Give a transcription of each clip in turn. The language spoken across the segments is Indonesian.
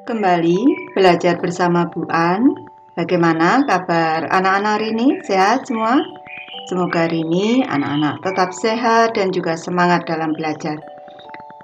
Kembali belajar bersama Bu An. Bagaimana kabar anak-anak hari ini? Sehat semua? Semoga hari ini anak-anak tetap sehat dan juga semangat dalam belajar.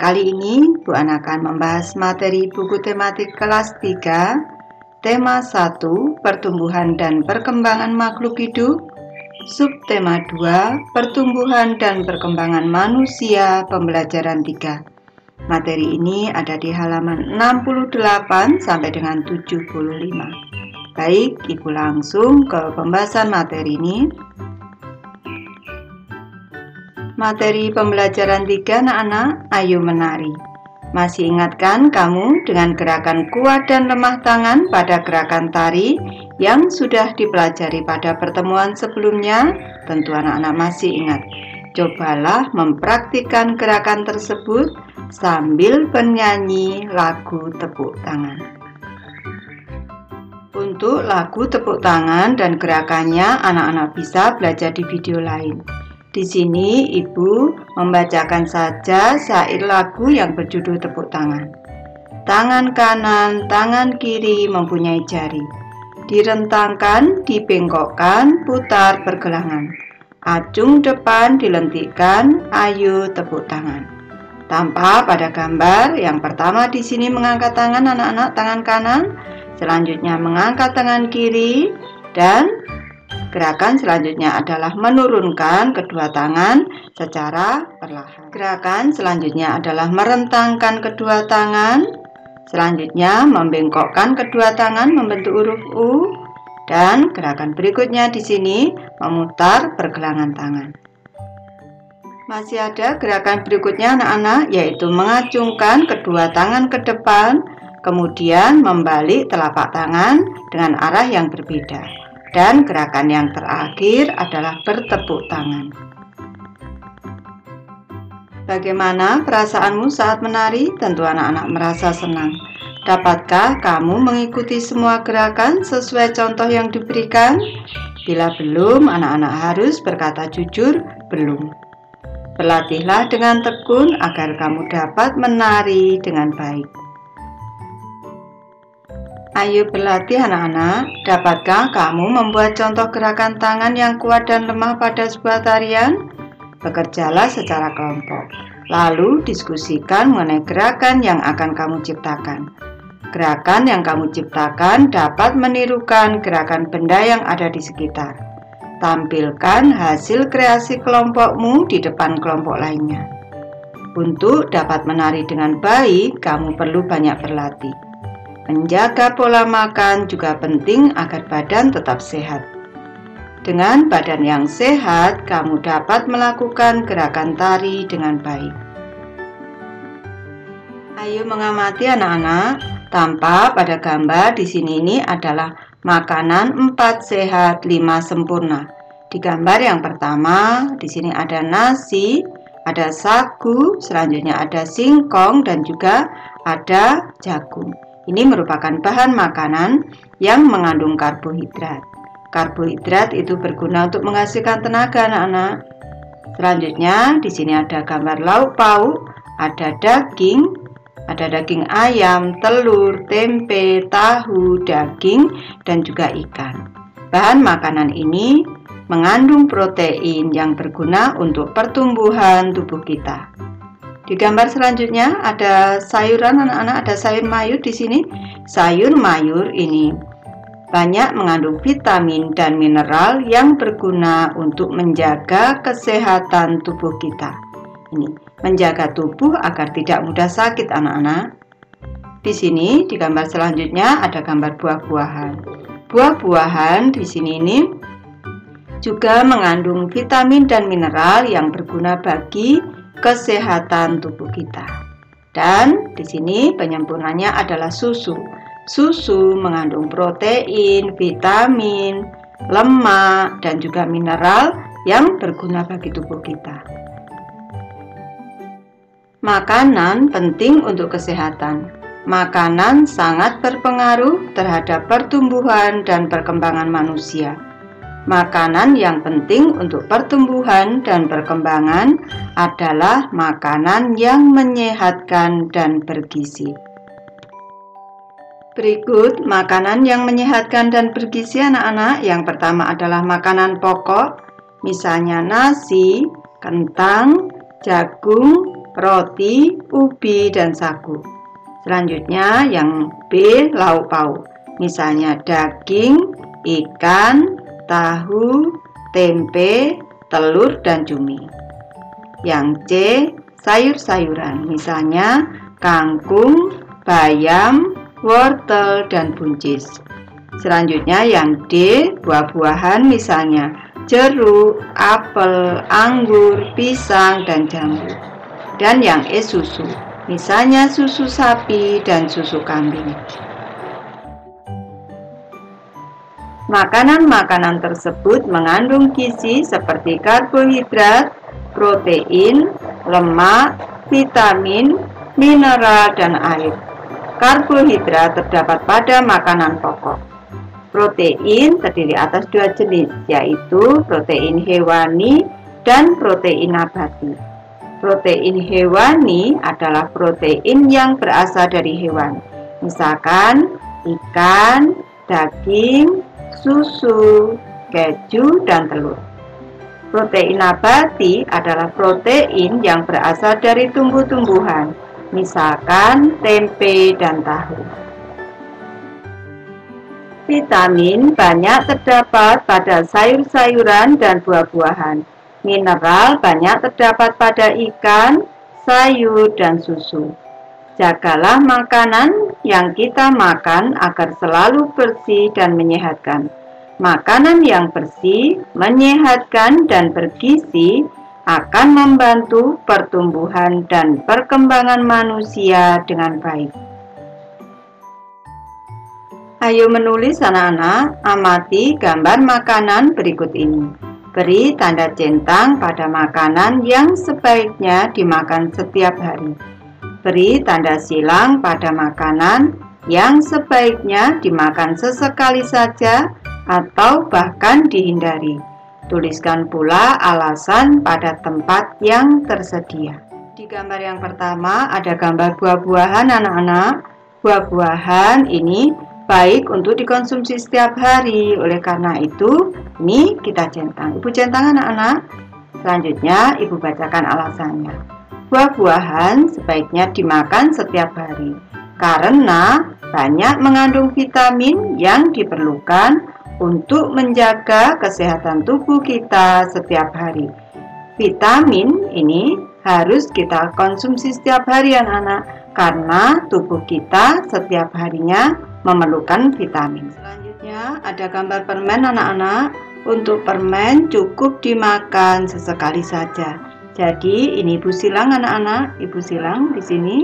Kali ini Bu An akan membahas materi buku tematik kelas 3, tema 1, pertumbuhan dan perkembangan makhluk hidup, subtema 2, pertumbuhan dan perkembangan manusia, pembelajaran 3. Materi ini ada di halaman 68 sampai dengan 75. Baik, Ibu langsung ke pembahasan materi ini. Materi pembelajaran 3 anak-anak, ayo menari. Masih ingatkan kamu dengan gerakan kuat dan lemah tangan pada gerakan tari yang sudah dipelajari pada pertemuan sebelumnya? Tentu anak-anak masih ingat. Cobalah mempraktikkan gerakan tersebut sambil bernyanyi lagu tepuk tangan. Untuk lagu tepuk tangan dan gerakannya, anak-anak bisa belajar di video lain. Di sini Ibu membacakan saja syair lagu yang berjudul tepuk tangan. Tangan kanan, tangan kiri mempunyai jari. Direntangkan, dibengkokkan, putar pergelangan. Acung depan dilentikkan, ayo tepuk tangan. Tanpa pada gambar, yang pertama di sini mengangkat tangan anak-anak, tangan kanan, selanjutnya mengangkat tangan kiri, dan gerakan selanjutnya adalah menurunkan kedua tangan secara perlahan. Gerakan selanjutnya adalah merentangkan kedua tangan, selanjutnya membengkokkan kedua tangan membentuk huruf U, dan gerakan berikutnya di sini memutar pergelangan tangan. Masih ada gerakan berikutnya anak-anak, yaitu mengacungkan kedua tangan ke depan, kemudian membalik telapak tangan dengan arah yang berbeda. Dan gerakan yang terakhir adalah bertepuk tangan. Bagaimana perasaanmu saat menari? Tentu anak-anak merasa senang. Dapatkah kamu mengikuti semua gerakan sesuai contoh yang diberikan? Bila belum, anak-anak harus berkata jujur, belum. Berlatihlah dengan tekun agar kamu dapat menari dengan baik. Ayo berlatih anak-anak. Dapatkah kamu membuat contoh gerakan tangan yang kuat dan lemah pada sebuah tarian? Bekerjalah secara kelompok. Lalu diskusikan mengenai gerakan yang akan kamu ciptakan. Gerakan yang kamu ciptakan dapat menirukan gerakan benda yang ada di sekitar. Tampilkan hasil kreasi kelompokmu di depan kelompok lainnya. Untuk dapat menari dengan baik, kamu perlu banyak berlatih. Menjaga pola makan juga penting agar badan tetap sehat. Dengan badan yang sehat, kamu dapat melakukan gerakan tari dengan baik. Ayo mengamati anak-anak. Tanpa pada gambar di sini ini adalah makanan 4 sehat 5 sempurna. Di gambar yang pertama di sini ada nasi, ada sagu, selanjutnya ada singkong dan juga ada jagung. Ini merupakan bahan makanan yang mengandung karbohidrat. Karbohidrat itu berguna untuk menghasilkan tenaga anak-anak. Selanjutnya di sini ada gambar lauk pauk, ada daging ayam, telur, tempe, tahu, daging, dan juga ikan. Bahan makanan ini mengandung protein yang berguna untuk pertumbuhan tubuh kita. Di gambar selanjutnya ada sayuran anak-anak, ada sayur mayur di sini. Sayur mayur ini banyak mengandung vitamin dan mineral yang berguna untuk menjaga kesehatan tubuh kita. Ini menjaga tubuh agar tidak mudah sakit anak-anak. Di sini di gambar selanjutnya ada gambar buah-buahan. Buah-buahan di sini ini juga mengandung vitamin dan mineral yang berguna bagi kesehatan tubuh kita. Dan di sini penyempurnanya adalah susu. Susu mengandung protein, vitamin, lemak, dan juga mineral yang berguna bagi tubuh kita. Makanan penting untuk kesehatan. Makanan sangat berpengaruh terhadap pertumbuhan dan perkembangan manusia. Makanan yang penting untuk pertumbuhan dan perkembangan adalah makanan yang menyehatkan dan bergizi. Berikut makanan yang menyehatkan dan bergizi anak-anak. Yang pertama adalah makanan pokok, misalnya nasi, kentang, jagung, roti, ubi, dan sagu. Selanjutnya yang B, lauk pauk, misalnya daging, ikan, tahu, tempe, telur, dan cumi. Yang C, sayur-sayuran, misalnya kangkung, bayam, wortel, dan buncis. Selanjutnya yang D, buah-buahan, misalnya jeruk, apel, anggur, pisang, dan jambu. Dan yang E, susu, misalnya susu sapi dan susu kambing. Makanan-makanan tersebut mengandung gizi seperti karbohidrat, protein, lemak, vitamin, mineral, dan air. Karbohidrat terdapat pada makanan pokok. Protein terdiri atas dua jenis, yaitu protein hewani dan protein nabati. Protein hewani adalah protein yang berasal dari hewan, misalkan ikan, daging, susu, keju, dan telur. Protein nabati adalah protein yang berasal dari tumbuh-tumbuhan, misalkan tempe dan tahu. Vitamin banyak terdapat pada sayur-sayuran dan buah-buahan. Mineral banyak terdapat pada ikan, sayur, dan susu. Jagalah makanan yang kita makan agar selalu bersih dan menyehatkan. Makanan yang bersih, menyehatkan, dan bergizi akan membantu pertumbuhan dan perkembangan manusia dengan baik. Ayo menulis anak-anak, amati gambar makanan berikut ini. Beri tanda centang pada makanan yang sebaiknya dimakan setiap hari. Beri tanda silang pada makanan yang sebaiknya dimakan sesekali saja atau bahkan dihindari. Tuliskan pula alasan pada tempat yang tersedia. Di gambar yang pertama ada gambar buah-buahan anak-anak. Buah-buahan ini baik untuk dikonsumsi setiap hari. Oleh karena itu, ini kita centang. Ibu centang anak-anak. Selanjutnya, Ibu bacakan alasannya. Buah-buahan sebaiknya dimakan setiap hari karena banyak mengandung vitamin yang diperlukan untuk menjaga kesehatan tubuh kita setiap hari. Vitamin ini harus kita konsumsi setiap hari anak-anak, karena tubuh kita setiap harinya memerlukan vitamin. Selanjutnya ada gambar permen anak-anak. Untuk permen cukup dimakan sesekali saja. Jadi ini Ibu silang anak-anak, Ibu silang di sini.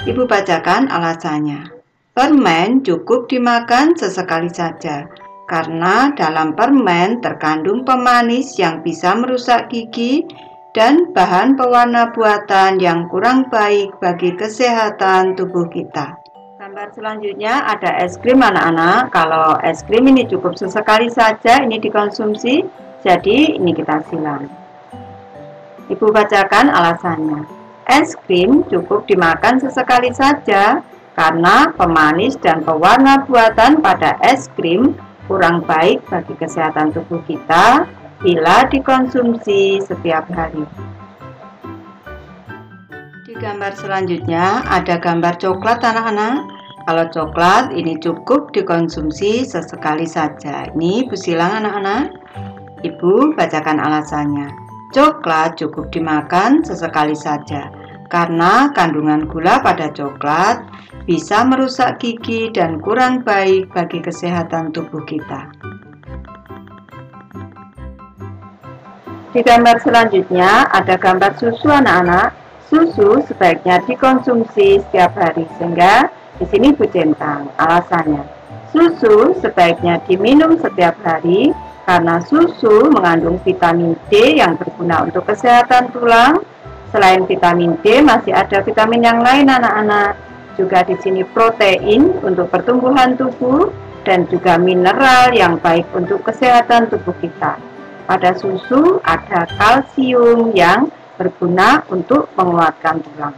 Ibu bacakan alasannya. Permen cukup dimakan sesekali saja, karena dalam permen terkandung pemanis yang bisa merusak gigi dan bahan pewarna buatan yang kurang baik bagi kesehatan tubuh kita. Gambar selanjutnya ada es krim anak-anak. Kalau es krim ini cukup sesekali saja ini dikonsumsi, jadi ini kita silang. Ibu bacakan alasannya. Es krim cukup dimakan sesekali saja karena pemanis dan pewarna buatan pada es krim kurang baik bagi kesehatan tubuh kita bila dikonsumsi setiap hari. Di gambar selanjutnya ada gambar coklat anak-anak. Kalau coklat ini cukup dikonsumsi sesekali saja. Ini Ibu silang anak-anak. Ibu bacakan alasannya. Coklat cukup dimakan sesekali saja karena kandungan gula pada coklat bisa merusak gigi dan kurang baik bagi kesehatan tubuh kita. Di gambar selanjutnya ada gambar susu anak-anak. Susu sebaiknya dikonsumsi setiap hari, sehingga di sini Bu centang alasannya. Susu sebaiknya diminum setiap hari karena susu mengandung vitamin D yang berguna untuk kesehatan tulang. Selain vitamin D masih ada vitamin yang lain anak-anak. Juga di sini protein untuk pertumbuhan tubuh dan juga mineral yang baik untuk kesehatan tubuh kita. Pada susu ada kalsium yang berguna untuk menguatkan tulang.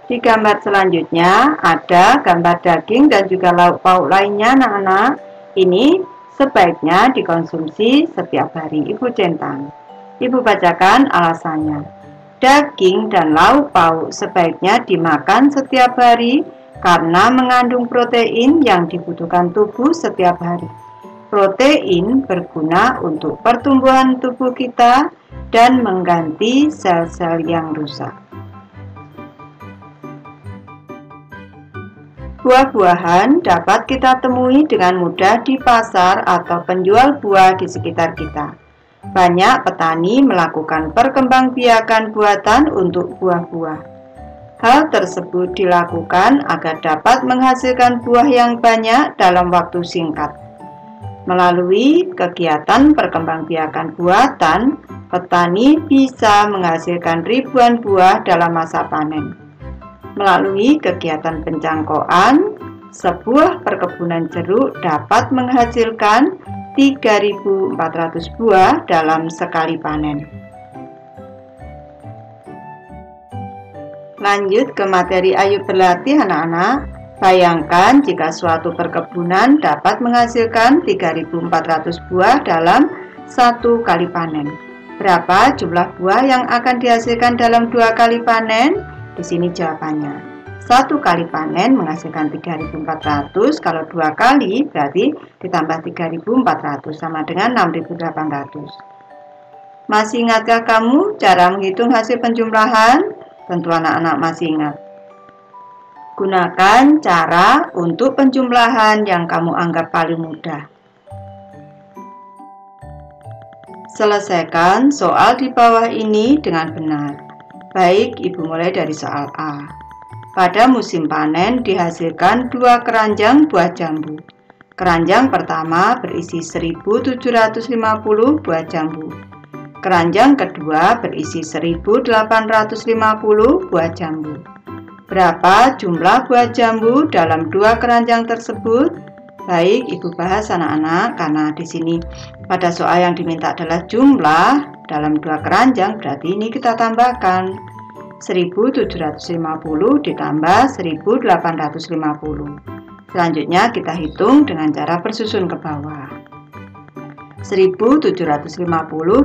Di gambar selanjutnya ada gambar daging dan juga lauk pauk lainnya anak-anak. Ini sebaiknya dikonsumsi setiap hari. Ibu centang. Ibu bacakan alasannya. Daging dan lauk pauk sebaiknya dimakan setiap hari karena mengandung protein yang dibutuhkan tubuh setiap hari. Protein berguna untuk pertumbuhan tubuh kita dan mengganti sel-sel yang rusak. Buah-buahan dapat kita temui dengan mudah di pasar atau penjual buah di sekitar kita. Banyak petani melakukan perkembangbiakan buatan untuk buah-buah. Hal tersebut dilakukan agar dapat menghasilkan buah yang banyak dalam waktu singkat. Melalui kegiatan perkembangbiakan buatan, petani bisa menghasilkan ribuan buah dalam masa panen. Melalui kegiatan pencangkokan, sebuah perkebunan jeruk dapat menghasilkan 3.400 buah dalam sekali panen. Lanjut ke materi Ayo Berlatih anak-anak. Bayangkan jika suatu perkebunan dapat menghasilkan 3.400 buah dalam satu kali panen. Berapa jumlah buah yang akan dihasilkan dalam 2 kali panen? Di sini jawabannya. 1 kali panen menghasilkan 3.400, kalau 2 kali berarti ditambah 3.400 sama dengan 6.800. Masih ingatkah kamu cara menghitung hasil penjumlahan? Tentu anak-anak masih ingat. Gunakan cara untuk penjumlahan yang kamu anggap paling mudah. Selesaikan soal di bawah ini dengan benar. Baik, Ibu mulai dari soal A. Pada musim panen dihasilkan 2 keranjang buah jambu. Keranjang pertama berisi 1.750 buah jambu. Keranjang kedua berisi 1.850 buah jambu. Berapa jumlah buah jambu dalam 2 keranjang tersebut? Baik, Ibu bahas anak-anak karena di sini pada soal yang diminta adalah jumlah dalam 2 keranjang, berarti ini kita tambahkan 1.750 ditambah 1.850. Selanjutnya kita hitung dengan cara bersusun ke bawah. 1.750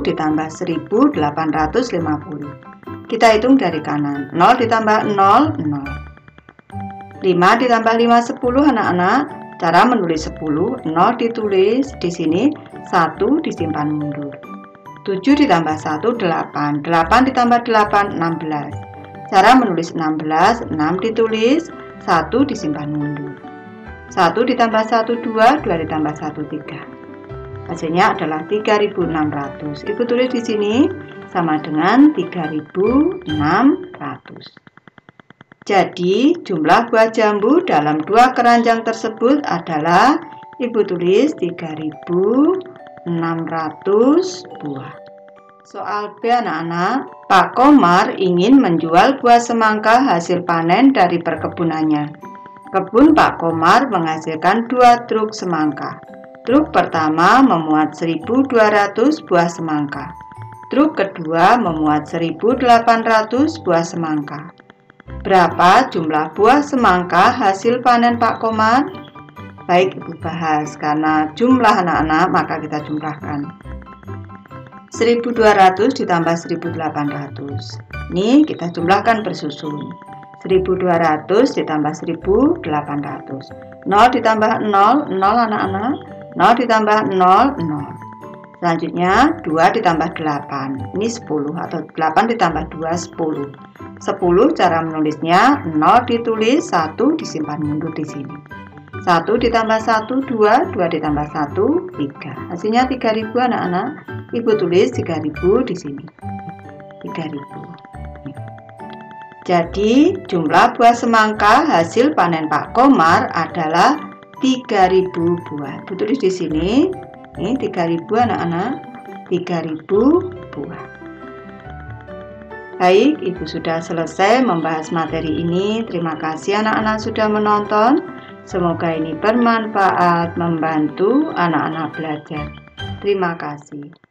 ditambah 1.850. Kita hitung dari kanan. 0 ditambah 0, 0. 5 ditambah 5, 10 anak-anak. Cara menulis 10, 0 ditulis di sini, 1 disimpan mundur. 7 ditambah 1, 8. 8 ditambah 8, 16. Cara menulis 16, 6 ditulis, 1 disimpan mundur. 1 ditambah 1, 2, 2 ditambah 1, 3. Hasilnya adalah 3.600. Ibu tulis di sini sama dengan 3.600. Jadi, jumlah buah jambu dalam 2 keranjang tersebut adalah, Ibu tulis 3.600 buah. Soal B anak-anak, Pak Komar ingin menjual buah semangka hasil panen dari perkebunannya. Kebun Pak Komar menghasilkan 2 truk semangka. Truk pertama memuat 1.200 buah semangka. Truk kedua memuat 1.800 buah semangka. Berapa jumlah buah semangka hasil panen Pak Komar? Baik, Ibu bahas. Karena jumlah anak-anak maka kita jumlahkan. 1.200 ditambah 1.800. Ini kita jumlahkan bersusun. 1.200 ditambah 1.800. 0 ditambah 0, 0 anak-anak. 0 ditambah 0, 0. Selanjutnya 2 ditambah 8. Ini 10 atau 8 ditambah 2, 10. 10 cara menulisnya 0 ditulis, 1 disimpan mundur di sini. 1 ditambah 1, 2, 2 ditambah 1, 3. Hasilnya 3.000 anak-anak. Ibu tulis 3.000 di sini. 3.000. Jadi jumlah buah semangka hasil panen Pak Komar adalah 3.000 buah. Ibu tulis di sini. Ini 3.000 anak-anak. 3.000 buah. Baik, Ibu sudah selesai membahas materi ini. Terima kasih anak-anak sudah menonton. Semoga ini bermanfaat, membantu anak-anak belajar. Terima kasih.